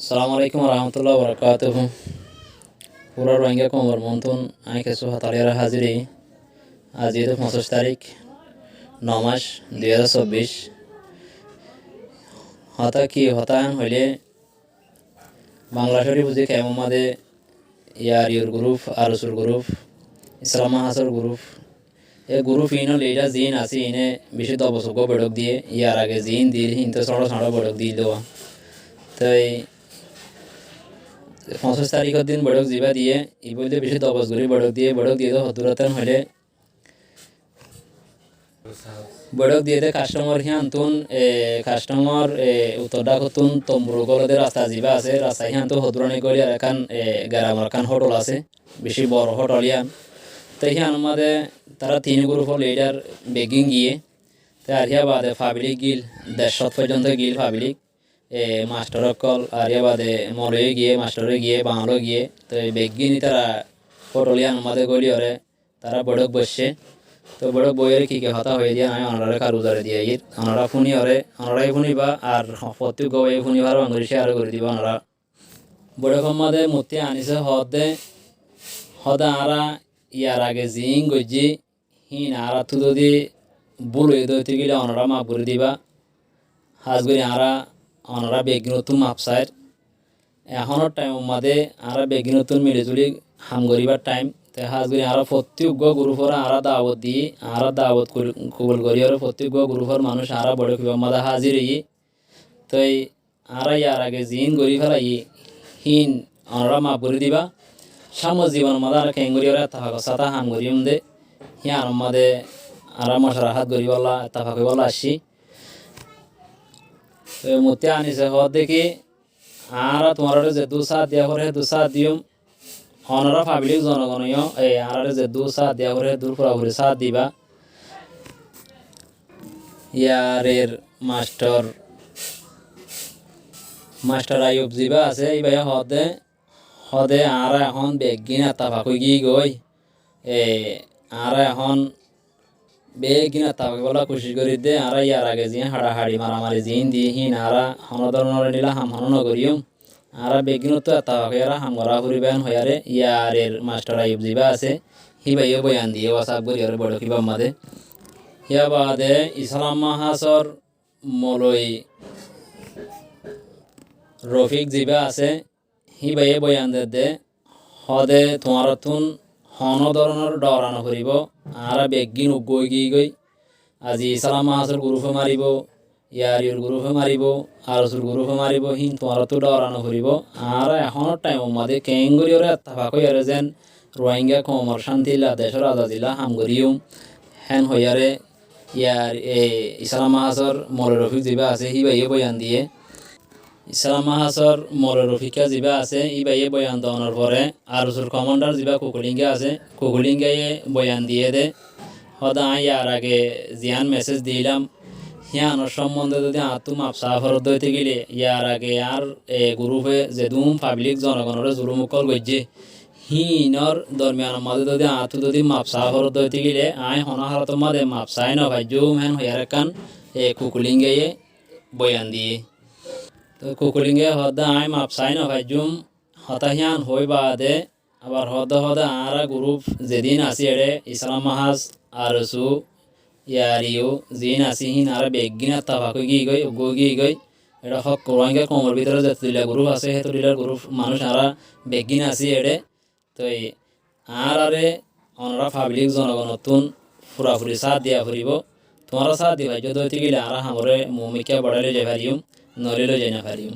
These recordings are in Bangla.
Assalamu alaikum warahmatullahi wabarakatuh. পুরা রোহিঙ্গা কমর মন্থন আমি কিছু হাতালিয়ার হাজিরি আজ 25 তারিখ 9 মাস 2024 হতা কি হতায়ন হইলে বাংলা শরীফ বুঝি কেমন মাদে ইয়ার গ্রুপ আরসুর গ্রুপ ইসলামা হাসর গ্রুপ এ গ্রুপ ইনো লিডার জিন আসি ইনে বেশি দবসক বড়ক দিয়ে ইয়ার আগে জিন দিয়ে হিনতে ছড়ো ছড়ো বড়ক দিয়ে দেওয়া তাই 25 তারিখের দিন বড়ক জিবা দিয়ে ই বলতে বেশি দবস করি বড়ক দিয়ে তো হতুরতন হলে বড়ক দিয়ে কাস্টমার হিয়ান্তন কাস্টমার উত্তরডা হতুন তম্বুর গলদের রাস্তা জিবা আছে রাস্তা হিয়ান্ত হতুরানি করি আর এখান গ্রামের এখান হোটেল আছে বেশি বড় হোটেল ইয়ান তো হিয়ান আমাদের তারা 3 গ্রুপের লিডার বেগিং গিয়ে তার হিয়া বাদে পাবলিক গিল 150 পর্যন্ত গিল পাবলিক মাস্টার কল আর ইয়া বাদে মরে গিয়ে মাস্টারে গিয়ে বাংলো গিয়ে তো বেগিনি তারা পটলিয়ান আমাদের গলি ওরে তারা বড়ক বসছে তো বড়ক বইয়ের কি হতা হয়ে দিয়ে আমি অনারে কার উজারে দিয়ে গিয়ে অনারা ফুনি ওরে অনারাই ফুনিবা আর প্রত্যেক গয়ে ফুনিবার বাঙালি শেয়ার করে দিব অনারা বড়ক আমাদের মূর্তি আনিছে হদা আরা ইয়ার আগে জিং গজি হিন আরা তু যদি বুলে দইতে গেলে অনারা মাপ করে দিবা হাজগুড়ি আরা অনারা বেগিনতুন মাপসাইর এখনের টাইম মাদে আরা বেগিনতুন মিলেজুলি হাম করিবার টাইম তাই হাজগুড়ি আরা প্রত্যেক গ্রুপর আরা দাওয়াত দিয়ে আরা দাওয়াত কবুল করি আর প্রত্যেক গ্রুপর মানুষ আরা বড় কিবা মাদা হাজির ই তাই আরা ইয়ার আগে জিন গরি ফেলাই হিন অনারা মাপ করে দিবা সামো জীবন মাদা আর কেঙ্গুরি আর তাফাক সাতা হাম করি দে হিয়ার মাদে আরা মশারা হাত গরি বলা তাফাক বলা আসি মতে আনিছে হ দেখি আর তোমার যে দুসা দিয়া করে দুসা দিম অনরা পাবলিক জনগণীয় এই আর যে দুসা দিয়া করে দূর পুরাপুরি সাথ দিবা ইয়ারের মাস্টার আয়ুব জিবা আছে এই ভাই হদে আর এখন বেগিনা তাফাকুই গি গই আর এখন বেগিনা তাকে বলা খুশি করি দে আর ইয়ার আগে যে হাড়াহাড়ি মারামারি জিন দিয়ে হিন আরা হনধরনের নিলা হাম হন করিম আর বেগিন তো তাকে এরা হাম করা ফুরিবেন হয়ারে ইয়ারের মাস্টার আইব জিবা আছে হিবাইও বয়ান দিয়ে ওয়াসাব করি আর বড় কিবা মাদে ইয়া বাদে ইসলাম মাহাসর মলই রফিক জিবা আছে হিবাইয়ে বয়ান দে হদে তোমার তুন হন ধরনের ডরানো করিব আর বেগিন উগই গই আজি ইসলাম মাহাসর গ্রুপে মারিব ইয়ারির গ্রুপে মারিব আরসুর গ্রুপে মারিব হিন তোমার তো ডরানো করিব আর এখনের টাইম মাদে কেঙ্গুরি ওরে তাফাক হইয়ারে যেন রোহিঙ্গা কমর শান্তিলা দেশের আজাদিলা হামগরিউম হেন হইয়ারে ইয়ার ইসলাম মাহাসর মরে রফিক জিবা আছে হিবাইয়ে বয়ান দিয়ে ইসলাম মাহাসর মরে রফিকা জিবা আছে ইবাইয়ে বয়ান দেওয়ানোর পরে আরসুর কমান্ডার জিবা কুকুলিঙ্গা আছে কুকুলিঙ্গাইয়ে বয়ান দিয়ে দে হদা ইয়ার আগে জিয়ান মেসেজ দিলাম হিয়ানোর সম্বন্ধে যদি আতুম আপসা ফরত হইতে গেলে ইয়ার আগে আর গ্রুপে যেদুম পাবলিক জনগণের জুরুমুকল গজ্জে হিনর দরমিয়ান মাঝে যদি আতু যদি মাপসা ফরত হইতে গেলে আই হনাহারত মাদে মাপসাই নভাই জুম হেন হইয়ার কান কুকুলিঙ্গাইয়ে বয়ান দিয়ে তো কুকুলিঙ্গে হদা আই মাপসাই নভাই জুম হতাহিয়ান হই বাদে আবার হদা আরা গ্রুপ যেদিন আসি এড়ে ইসলাম মাহাজ আরসু ইয়ারিও জিন আসি হিন আর বেগিনা তাফাকু গি গই এটা হক রোহিঙ্গা কমর ভিতরে যতদিলা গ্রুপ আছে সেতদিলা গ্রুপ মানুষ আরা বেগিন আসি এড়ে তো আর আরে অনরা পাবলিক জনগণতুন ফুরাফুরি সাথ দিয়া ফুরিব তোমারা সাথ দিবাই যদি হইতে গেলে আর হামরে মুমিকা বড়াইলে যাই পারিম নরিলে যাই না পারিম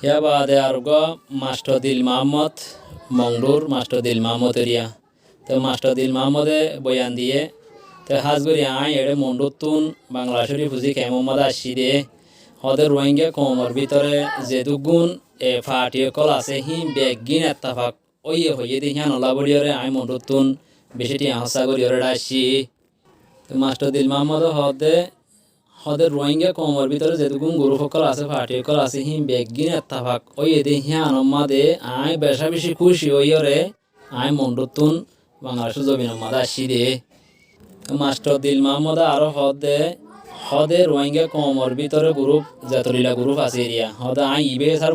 ইয়া বাদে আর মাস্টার দিল মাহমদ মংডুর মাস্টার দিল মাহমদ এরিয়া তো মাস্টার দিল মাহমদে বয়ান দিয়ে তো হাজগুড়ি আই এড়ে মন্ডুতুন বাংলা শরীফ বুঝি কেমন আসি দে হদের রোহিঙ্গা কমর ভিতরে যে দুগুণ ফাটিয়ে কল আছে হি বেগিন এত্তাফাক ওইয়ে হইয়ে দি হিয়ান ওলা বড়িয়রে আই মন্ডুতুন বেশি টিয়া হসা করিয়রে আসি তো মাস্টার দিল মাহমদ হদের রোহিঙ্গা কমর ভিতরে যে দুগুণ গ্রুপ কল আছে ফাটিয়ে কল আছে হি বেগিন এত্তাফাক ওইয়ে দি হিয়ান মাদে আই বেশা বেশি খুশি ওইয়রে আই মন্ডুতুন বাংলাদেশের জমিন মাদে আসি দে মাস্টার দিল মাহমদ আরো হদে রোহিঙ্গা কমর ভিতরে গ্রুপ জাতরিলা গ্রুপ আছে এরিয়া হদে আই ইবে সার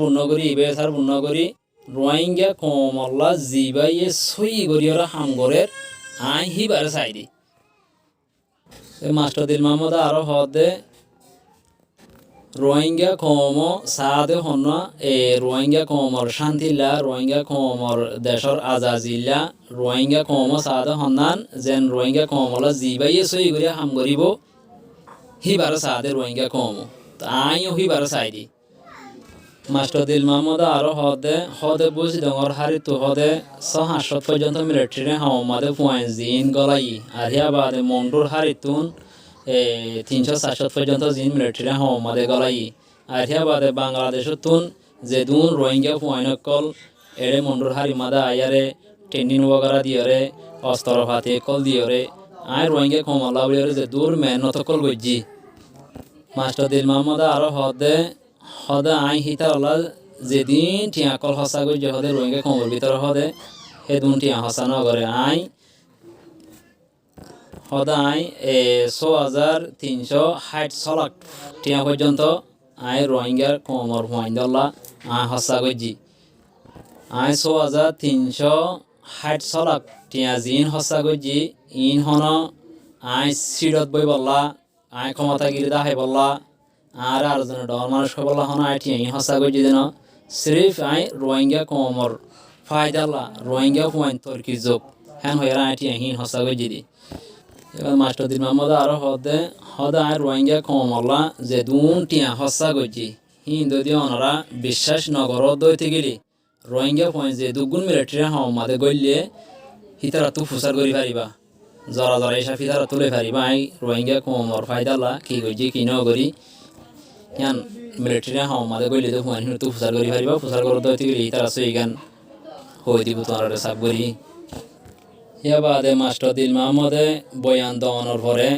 পূর্ণ করি রোহিঙ্গা কমল্লা জিবাইয়ে সই গরিয়রা হামগরের আই হিবারে সাইদি মাস্টার দিল মাহমুদ আরো হদে রোহিঙ্গা কম সাদে হন্না রোহিঙ্গা কমর শান্তিলা রোহিঙ্গা কমর দেশর আজাজিল্লা রোহিঙ্গা কম সাদে হন্নান যেন রোহিঙ্গা কমলা জিবাইয়ে সই গরিয়া হাম গরিব হিবার সাদে রোহিঙ্গা কম আইও হিবার সাইদি মাস্টার দিল মাহমুদ আরো হদে বুঝ ডঙর হারি তো হদে 600 পর্যন্ত মিলিটারি হাওমাদে পয়েন্ট জিন গলাই আর হিয়া বাদে মন্ডুর হারি তুন 300-400 পর্যন্ত জিন মিলিটারি হাওমাদে গলাই আর হিয়া বাদে বাংলাদেশ তুন যে দুন রোহিঙ্গা পয়েন্ট কল এড়ে মন্ডুর হারি মাদা আয়ারে ট্রেনিং বগারা দিয়রে অস্ত্র হাতে কল দিয়রে আই রোহিঙ্গা কমলা বলিয়রে যে দূর মেহনত কল গজ্জি মাস্টার দিল মাহমুদ আরো হদে আই হিতারলা যেদিন টিয়া কল হসা গই যে হদে রোহিঙ্গা কমর ভিতর হদে সেদিন টিয়া হসা নগরে আই 6360 লাখ টিয়া পর্যন্ত আই রোহিঙ্গার কমর হুয়াইন্দল্লা আই হসা গজি আই 6360 লাখ টিয়া জিন হসা গজি ইন হন আই সিডত বই বললা আই ক্ষমতাগিরি দাহাই বললা আর জনে ডর মানুষ বললা হন আই টিয়া হসা গজি দেন সিরিফ আই রোহিঙ্গা কমর ফায়দাল্লা রোহিঙ্গা পয়েন্ট তর্কি যোগ হ্যান হয়ে আই টিয়া হসা গজি দি এবার মাস্টার দিল মাহমুদ আরো হদে আই রোহিঙ্গা কমলা যে দুন টিয়া হসা গজি যদি ওনারা বিশ্বাস নগর দইতে গেলি রোহিঙ্গা পয়েন্ট যে দুগুণ মিলিটারি হাওমাদে গইলে হিতারা তু ফুসার করি পারিবা জরা এসা ফিতারা তুলে পারিবা আই রোহিঙ্গা কমর ফায়দালা কি গজি কি নগরি ইয়ান মিলিটারি হাওমাদে গইলে তো হুয়ান তু ফুসার করি পারিবা ফুসার করে দইতে গেলি হিতারা সই গান হই দিব তোনারে সাব করি ইয়া বাদে মাস্টার দিল মাহমুদে বয়ান দেওয়ানোর পরে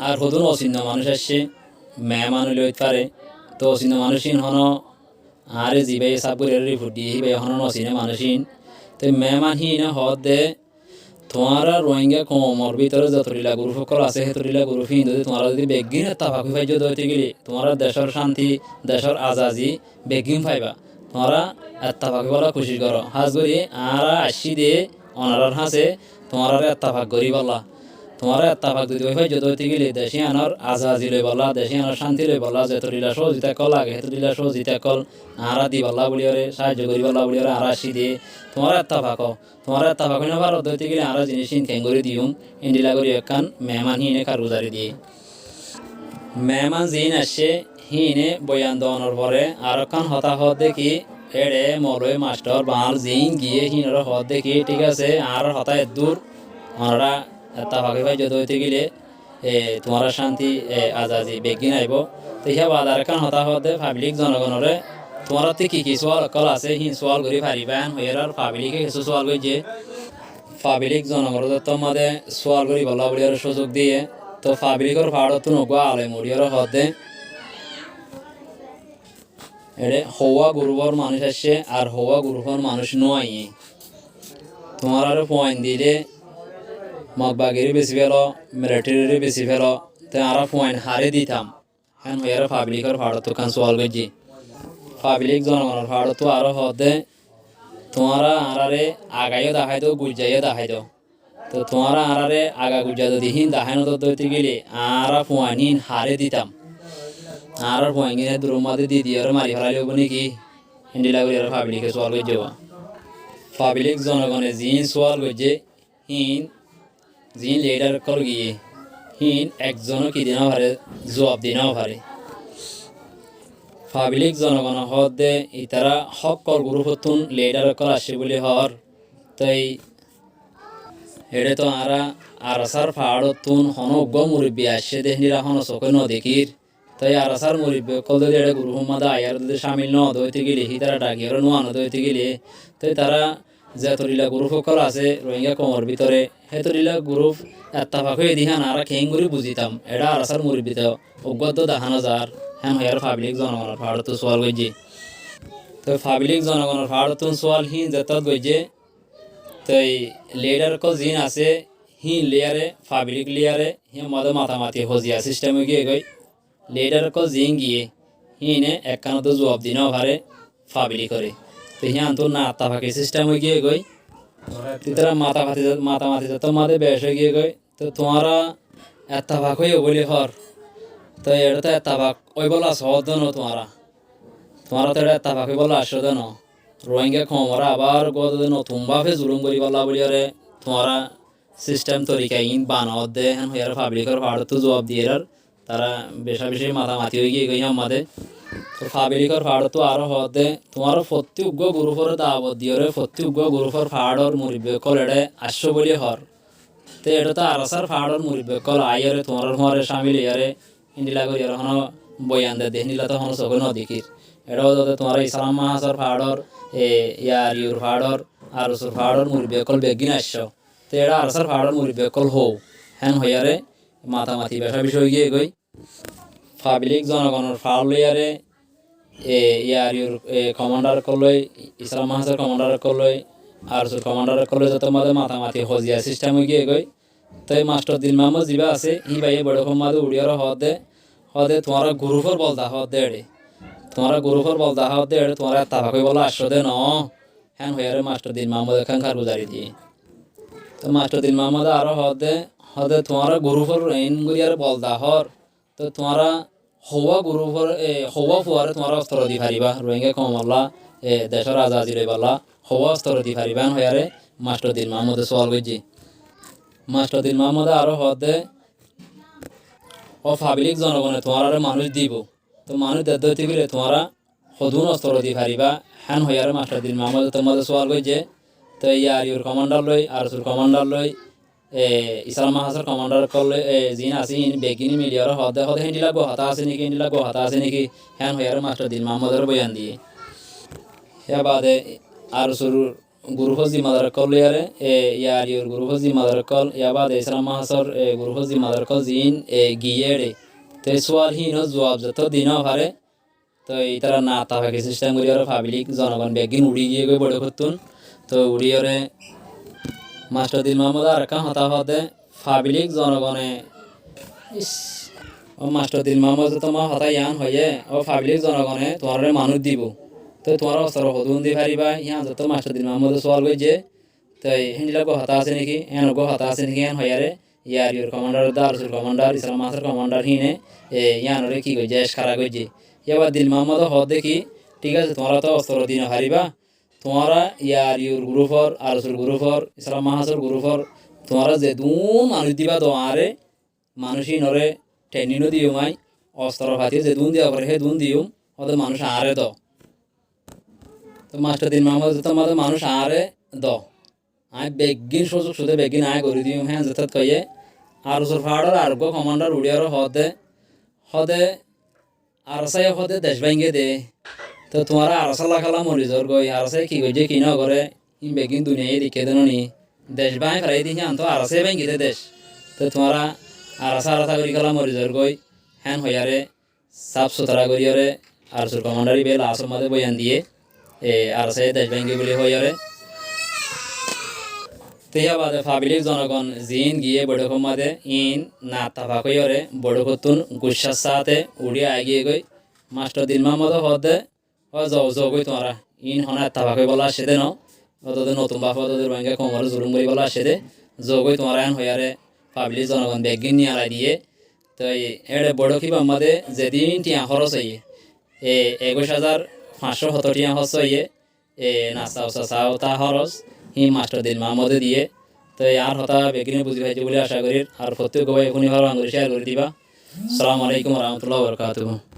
আর হদুন অচিহ্ন মানুষ আসছে মেহমান লইতে পারে তো অচিহ্ন মানুষিন হন আরে জিবাই সাবুরের রিপোর্ট দিয়ে হিবাই হন অচিহ্ন মানুষিন তো মেহমান হিন হদে তোমার রোহিঙ্গা কমর ভিতরে যতরিলা গ্রুপ সকল আছে সেতরিলা গ্রুপ হিন যদি তোমার যদি বেগিন তাফাকি ফাইজ দইতে গেলি তোমার দেশের শান্তি দেশের আজাজি বেগিন ফাইবা তোমরা তাফাকি বলা খুশি করো হাজ করি আর আসি দিয়ে অনারার হাসে তোমার এত্তাফাক গরি বলা তোমার এত্তাফাক যদি ওই যদি হইতে গেলে দেশি আনার আজাজি লই বলা দেশি আনার শান্তি লই বলা যেতরিলা সহজিতা কল লাগে সেতরিলা সহজিতা কল আরা দি বলা বলিওরে সাহায্য করি বলা বলিওরে আর আসি দিয়ে তোমার এত্তাফাক না ভারত হইতে গেলে আরা জিনিস ইনকেন করে দিউম ইন্ডিলা করি একান মেহমান হিনে কারুজারি দিয়ে মেহমান জিন আসে হিনে বয়ান দেওয়ানোর পরে আর কান হতাহত দেখি এড়ে মলয় মাস্টার বাল জিন গিয়ে হিনর হদ দেখি ঠিক আছে আর হতায় দূর ওনারা তাফাকি ভাই যদি হইতে গেলে তোমার শান্তি আজাদি বেগিন আইব তো হিয়া বাদার কান হতাহতে পাবলিক জনগণরে তোমার কি সোয়াল কল আছে হিন সোয়াল করি পারিবেন হইয়ার পাবলিকে কিছু সোয়াল করি যে পাবলিক জনগণের তোমাদের সোয়াল করি বলা বলিয়ার সুযোগ দিয়ে তো পাবলিকর ভাড়ত নগা আলে মরিয়ার হদে এড়ে হওয়া গ্রুপর মানুষ আসছে আর হওয়া গ্রুপর মানুষ নয় তোমার আরো পয়েন্ট দিলে মগবাগিরি বেশি ফেলো মিলিটারি বেশি ফেলো তো আর পয়েন্ট হারে দিতাম হ্যাঁ হইয়ার পাবলিকের ভাড়ত কান সোয়াল গেছি পাবলিক জনগণের ভাড়ত আরো হদে তোমারা আরারে আগাইও দেখাই দো গুজাইও দেখাই দো তো তোমারা আরারে আগা গুজা যদি হিন দেখাই নত দইতে গেলে আর পয়েন্ট হিন হারে দিতাম আর পয়েঙ্গিনে দুরমাদে দি দিয়ে মারি ফেলাই হব নাকি হিন্দিলা করে পাবলিকে সোয়াল করে যাওয়া পাবলিক জনগণে জিন সোয়াল করছে হিন জিন লিডার কল গিয়ে হিন একজনও কি দিনাও পারে জবাব দিনাও পারে পাবলিক জনগণ হদে ইতারা হক কল গ্রুপতুন লিডার কল আসে বলে হর তাই হেডে তো আরাসার পাহাড়তুন হন অজ্ঞ মুরব্বী আসে দেহনিরা হন চোখে নদেখির তাই আরাসার মুরব্বী কল যদি এটা গ্রুপ মাদা আয়ার যদি সামিল ন দইতে গেলে হি তারা ডাকিয়ার নোয়ানো দইতে গেলে তাই তারা যেতরিলা গ্রুপ সকল আছে রোহিঙ্গা কমর ভিতরে সেতরিলা গ্রুপ এত্তাফাক হয়ে দিহান আর খেং করে বুঝিতাম এটা আরাসার মুরব্বীতে অজ্ঞত দেখানো যার হ্যাঁ হইয়ার পাবলিক জনগণের ভাড়ত সোয়াল গইছে তো পাবলিক জনগণের ভাড়তুন সোয়াল হি যেত গইছে তাই লিডার কল জিন আছে হি লেয়ারে পাবলিক লেয়ারে হি মদ মাতামাতি হজিয়া সিস্টেমে গিয়ে গই লিডার কল জিং গিয়ে হিনে একখানত জবাব দিনও পারে ফাবিলি করে তো হিয়ান তো না তাফাকি সিস্টেম হয়ে গিয়ে গই তারা মাতামাতি যত মাদে বেশ হয়ে গিয়ে গই তো তোমারা এত্তাফাক হয়ে বলি হর তো এটা তো এত্তাফাক ওই বলা সহজ ন তোমারা তো এটা এত্তাফাক হয়ে বলা আসো ন রোহিঙ্গা খমরা আবার গত নতুন ভাবে জুলুম করি বলা বলি আরে তোমারা সিস্টেম তরিকা ইন বানাও দে হ্যাঁ হইয়ার পাবলিকের ভাড় তো জবাব দিয়ে তারা বেশা বেশি মাতামাতি হয়ে গিয়ে গই আমাদের তো পাবলিকের ভাড় তো আরো হদে তোমার প্রতি উগ্র গ্রুপের দাবত দিয়ে প্রতি উগ্র গ্রুপের ভাড়র মুরিবে কল এটা আসছো বলি হর তো এটা তো আরসার ভাড়র মুরিবে কল আইয়ারে তোমার হরে সামিল ইয়ারে ইন্দিলা করি আর হন বয়ান দে নিলা তো হন সগন দেখির এটাও যাতে তোমার ইসলাম মাহাসর ভাড়র ইয়ার ইউর ভাড়র আরসুর ভাড়র মুরিবে কল বেগিন আসছো তো এটা আরসার ভাড়র মুরিবে কল হো হ্যান হইয়ারে মাতামাতি বেশা বিষয় গিয়ে গই পাবলিক জনগণের ফাউল ইয়ারে ইয়ার ইউর কমান্ডার করলই ইসলাম মাহাসের কমান্ডার করলই আরসুর কমান্ডার করলই যত মাদে মাতামাতি হজিয়া সিস্টেম হয়ে গিয়ে গই তাই মাস্টার দিল মাহমুদ জিবা আছে হি ভাইয়ে বড় মাদে উড়িয়ার হদে তোমার গ্রুপের বলতা হদে এড়ে তোমার গ্রুপের বলতা হদে এড়ে তোমার তাফাকই বলা আসো দে ন হ্যান হইয়ারে মাস্টার দিল মাহমুদ এখান খার গুজারি দিয়ে তো মাস্টার দিল মাহমুদ আরো হদে তোমার গ্রুপের রেইন গুলিয়ার বলতা হর তো তোমারা হওয়া গ্রুপের হওয়া ফুয়ারে তোমার অস্ত্র দি পারিবা রোহিঙ্গা কমলা দেশের আজাদি রইবালা হওয়া অস্ত্র দি পারিবা হইয়ারে মাস্টার দিল মাহমুদ সওয়াল করছি মাস্টার দিল মাহমুদ আরো হদে ও পাবলিক জনগণে তোমার মানুষ দিব তো মানুষ দেতে গেলে তোমারা সদুন অস্ত্র দি পারিবা হ্যান হইয়ারে মাস্টার দিল মাহমুদ তোমাদের সওয়াল করছে তো ইয়ার ইউর কমান্ডার লই আরসুর কমান্ডার লই ইসলাম মাহাসর কমান্ডার করলে জিন আসি বেগিনি মিডিয়ার হদে হিন্দিলা গোহাতা আছে নাকি হিন্দিলা গোহাতা আছে নাকি হ্যান হইয়ারে মাস্টার দিল মাহমুদের বয়ান দিয়ে ইয়া বাদে আরসুর গ্রুপ জিম্মাদার কল ইয়ারে ইয়ার ইউর গ্রুপ জিম্মাদার কল ইয়া বাদে ইসলাম মাহাসর গ্রুপ জিম্মাদার কল জিন গিয়েড়ে তো সোয়াল হিন জবাব যত দিন পারে তো এই তারা না তাফাকি সিস্টেম করি আর পাবলিক জনগণ বেগিন উড়ি গিয়ে গই বড় করতুন তো উড়িয়ারে মাস্টার দিল মাহমুদ আর কা হতা হদে পাবলিক জনগণে ও মাস্টার দিল মাহমুদ তোমার হতা ইয়ান হয়ে ও পাবলিক জনগণে তোমার মানুষ দিব তো তোমার অস্ত্র হদুন দি পারিবা ইয়ান যত মাস্টার দিল মাহমুদ সওয়াল গইছে তো হিন্দিলা গো হতা আছে নাকি এন গো হতা আছে নাকি এন হয়ারে ইয়ার ইউর কমান্ডার দারসুর কমান্ডার ইসলাম মাহাসর কমান্ডার হিনে ইয়ানরে কি গইছে খারা গইছে এবার দিল মাহমুদ হদে কি ঠিক আছে তোমরা তো অস্ত্র দিন হারিবা তোমারা ইয়ার ইউর গ্রুপর আরসুর গ্রুপর ইসলাম মাহাসর গ্রুপর তোমারা যে দুন মানুষ দিবা তো আরে মানুষই নরে ট্রেনিনও দিও মাই অস্ত্র ফাতিয়ে যে দুন দিয়া করে হে দুন দিও ওদের মানুষ আরে দ তো মাস্টার দিন মাহমুদ তোমাদের মানুষ আরে দ আয় বেগিন সুযোগ সুদে বেগিন আয় করে দিও হ্যাঁ যথাৎ কয়ে আরসুর ফাড়ার আরোগ্য কমান্ডার উড়িয়ার হদে আরসাই হদে দেশ ভাঙ্গে দে তো তোমার আরসা লাখালা মরিজর গই আরসাই কি গই যে কি না করে ইন বেগিন দুনিয়ায় দিকে দেন নি দেশ ভাই ফেলাই দিহি আনতো আরসাই ভাঙ্গি দে দেশ তো তোমারা আরসা করি খালা মরিজর গই হ্যান হইয়ারে সাফ সুতরা করিয়ারে আরসুর কমান্ডারি বেল আসর মাঝে বয়ান দিয়ে আরসাই দেশ ভাঙ্গি বলে হইয়ারে তেয়া বাদে পাবলিক জনগণ জিন গিয়ে বড় মাদে ইন না তাফা কইরে বড় কতুন গুসার সাথে উড়ি আগিয়ে গই মাস্টার দিল মাহমুদ হদে ও যাও গই তোমরা ইন হনা তাফা কই বলা সেদে ন ওদের নতুন বাপ ওদের ব্যাংকে কমর জুলুম করি বলা সেদে যাও গই তোমরা এন হইয়ারে পাবলিক জনগণ বেগিন নিয়ে আলাই দিয়ে তো এড়ে বড় কিবা মাদে যেদিন টিয়া খরচ হইয়ে 21,570 টিয়া খরচ হইয়ে নাস্তা উস্তা চাও তা খরচ হি মাস্টার দিল মাহমুদে দিয়ে তো আর হতা বেগিনে বুঝি পাইছে বলে আশা করি আর প্রত্যেক ভাই এখনই ভালো আঙুল শেয়ার করে দিবা। আসসালামু আলাইকুম রহমতুল্লাহ বরকাতুহ।